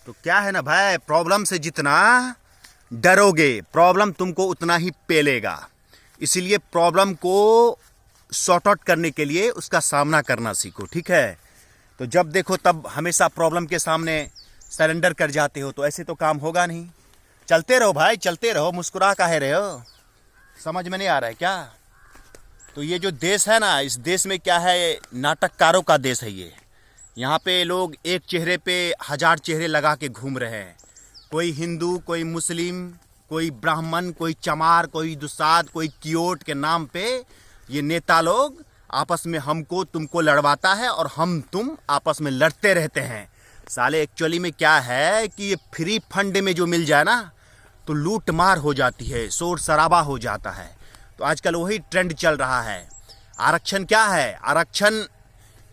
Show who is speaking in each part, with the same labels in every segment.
Speaker 1: तो क्या है ना भाई, प्रॉब्लम से जितना डरोगे प्रॉब्लम तुमको उतना ही पेलेगा। इसीलिए प्रॉब्लम को सॉर्ट आउट करने के लिए उसका सामना करना सीखो, ठीक है। तो जब देखो तब हमेशा प्रॉब्लम के सामने सरेंडर कर जाते हो तो ऐसे तो काम होगा नहीं। चलते रहो भाई, चलते रहो, मुस्कुरा काहे रहे हो? समझ में नहीं आ रहा है क्या? तो ये जो देश है ना, इस देश में क्या है, नाटककारों का देश है ये। यहाँ पे लोग एक चेहरे पे 1000 चेहरे लगा के घूम रहे हैं। कोई हिंदू, कोई मुस्लिम, कोई ब्राह्मण, कोई चमार, कोई दुसाद, कोई कियोट के नाम पे ये नेता लोग आपस में हमको तुमको लड़वाता है और हम तुम आपस में लड़ते रहते हैं। साले एक्चुअली में क्या है कि ये फ्री फंड में जो मिल जाए ना तो लूट मार हो जाती है, शोर शराबा हो जाता है। तो आजकल वही ट्रेंड चल रहा है। आरक्षण क्या है? आरक्षण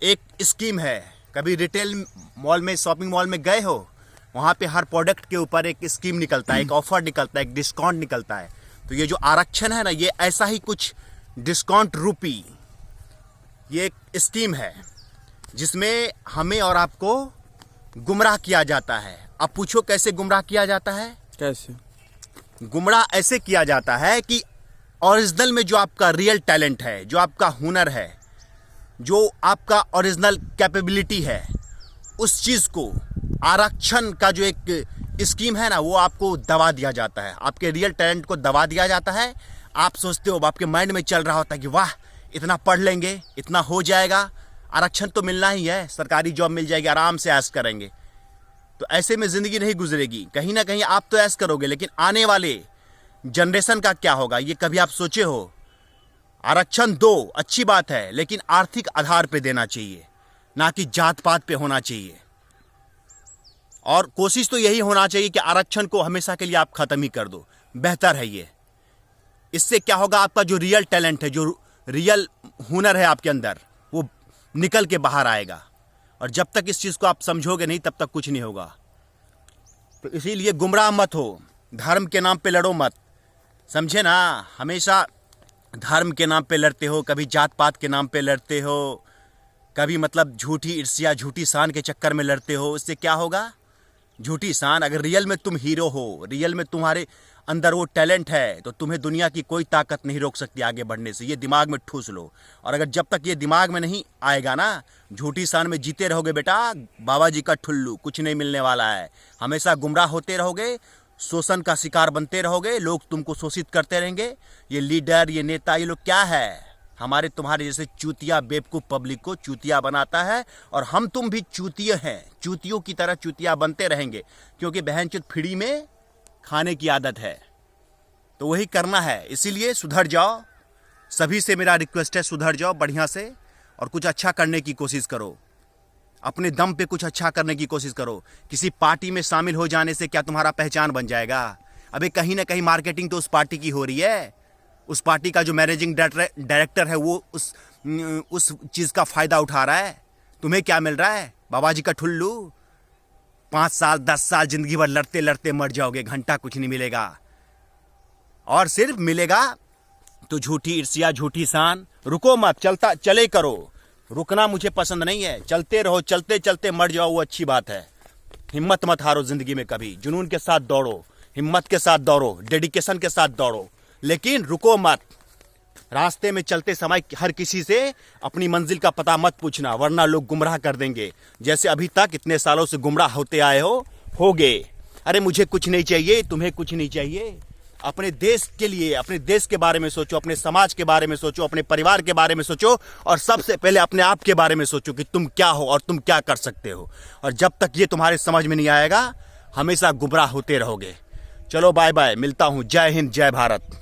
Speaker 1: एक स्कीम है। कभी रिटेल मॉल में, शॉपिंग मॉल में गए हो, वहाँ पे हर प्रोडक्ट के ऊपर एक स्कीम निकलता है, एक ऑफर निकलता है, एक डिस्काउंट निकलता है। तो ये जो आरक्षण है ना, ये ऐसा ही कुछ डिस्काउंट रूपी ये एक स्कीम है जिसमें हमें और आपको गुमराह किया जाता है। अब पूछो कैसे गुमराह किया जाता है?
Speaker 2: कैसे
Speaker 1: गुमराह ऐसे किया जाता है कि ओरिजिनल में जो आपका रियल टैलेंट है, जो आपका हुनर है, जो आपका ओरिजिनल कैपेबिलिटी है, उस चीज़ को आरक्षण का जो एक स्कीम है ना, वो आपको दबा दिया जाता है। आपके रियल टैलेंट को दबा दिया जाता है। आप सोचते हो, आपके माइंड में चल रहा होता है कि वाह, इतना पढ़ लेंगे, इतना हो जाएगा, आरक्षण तो मिलना ही है, सरकारी जॉब मिल जाएगी, आराम से ऐश करेंगे। तो ऐसे में ज़िंदगी नहीं गुजरेगी। कहीं ना कहीं आप तो ऐश करोगे, लेकिन आने वाले जनरेशन का क्या होगा, ये कभी आप सोचे हो? आरक्षण दो, अच्छी बात है, लेकिन आर्थिक आधार पे देना चाहिए, ना कि जात पात पे होना चाहिए। और कोशिश तो यही होना चाहिए कि आरक्षण को हमेशा के लिए आप ख़त्म ही कर दो, बेहतर है ये। इससे क्या होगा, आपका जो रियल टैलेंट है, जो रियल हुनर है आपके अंदर, वो निकल के बाहर आएगा। और जब तक इस चीज़ को आप समझोगे नहीं, तब तक कुछ नहीं होगा। तो इसीलिए गुमराह मत हो, धर्म के नाम पे लड़ो मत, समझे ना। हमेशा धर्म के नाम पे लड़ते हो, कभी जात पात के नाम पे लड़ते हो, कभी मतलब झूठी ईर्ष्या, झूठी शान के चक्कर में लड़ते हो। इससे क्या होगा? झूठी शान। अगर रियल में तुम हीरो हो, रियल में तुम्हारे अंदर वो टैलेंट है, तो तुम्हें दुनिया की कोई ताकत नहीं रोक सकती आगे बढ़ने से। ये दिमाग में ठूस लो। और अगर जब तक ये दिमाग में नहीं आएगा ना, झूठी शान में जीते रहोगे बेटा, बाबा जी का ठुल्लू, कुछ नहीं मिलने वाला है। हमेशा गुमराह होते रहोगे, शोषण का शिकार बनते रहोगे, लोग तुमको शोषित करते रहेंगे। ये लीडर, ये नेता, ये लोग क्या है? हमारे तुम्हारे जैसे चूतिया बेवकूफ़ पब्लिक को चूतिया बनाता है। और हम तुम भी चूतिया हैं, चूतियों की तरह चूतिया बनते रहेंगे, क्योंकि बहनचोद फ्री में खाने की आदत है। तो वही करना है। इसीलिए सुधर जाओ। सभी से मेरा रिक्वेस्ट है, सुधर जाओ बढ़िया से और कुछ अच्छा करने की कोशिश करो। अपने दम पे कुछ अच्छा करने की कोशिश करो। किसी पार्टी में शामिल हो जाने से क्या तुम्हारा पहचान बन जाएगा? अबे कहीं ना कहीं मार्केटिंग तो उस पार्टी की हो रही है। उस पार्टी का जो मैनेजिंग डायरेक्टर है वो उस चीज़ का फ़ायदा उठा रहा है। तुम्हें क्या मिल रहा है? बाबा जी का ठुल्लू। 5 साल 10 साल जिंदगी भर लड़ते लड़ते मर जाओगे, घंटा कुछ नहीं मिलेगा। और सिर्फ मिलेगा तो झूठी ईर्ष्या, झूठी शान। रुको मत, चले करो। रुकना मुझे पसंद नहीं है। चलते रहो, चलते चलते मर जाओ, वो अच्छी बात है। हिम्मत मत हारो जिंदगी में कभी। जुनून के साथ दौड़ो, हिम्मत के साथ दौड़ो, डेडिकेशन के साथ दौड़ो, लेकिन रुको मत। रास्ते में चलते समय हर किसी से अपनी मंजिल का पता मत पूछना, वरना लोग गुमराह कर देंगे। जैसे अभी तक इतने सालों से गुमराह होते आए होगे। अरे मुझे कुछ नहीं चाहिए, तुम्हें कुछ नहीं चाहिए। अपने देश के लिए, अपने देश के बारे में सोचो, अपने समाज के बारे में सोचो, अपने परिवार के बारे में सोचो, और सबसे पहले अपने आप के बारे में सोचो कि तुम क्या हो और तुम क्या कर सकते हो। और जब तक ये तुम्हारे समझ में नहीं आएगा, हमेशा गुमराह होते रहोगे। चलो बाय बाय, मिलता हूँ। जय हिंद, जय भारत।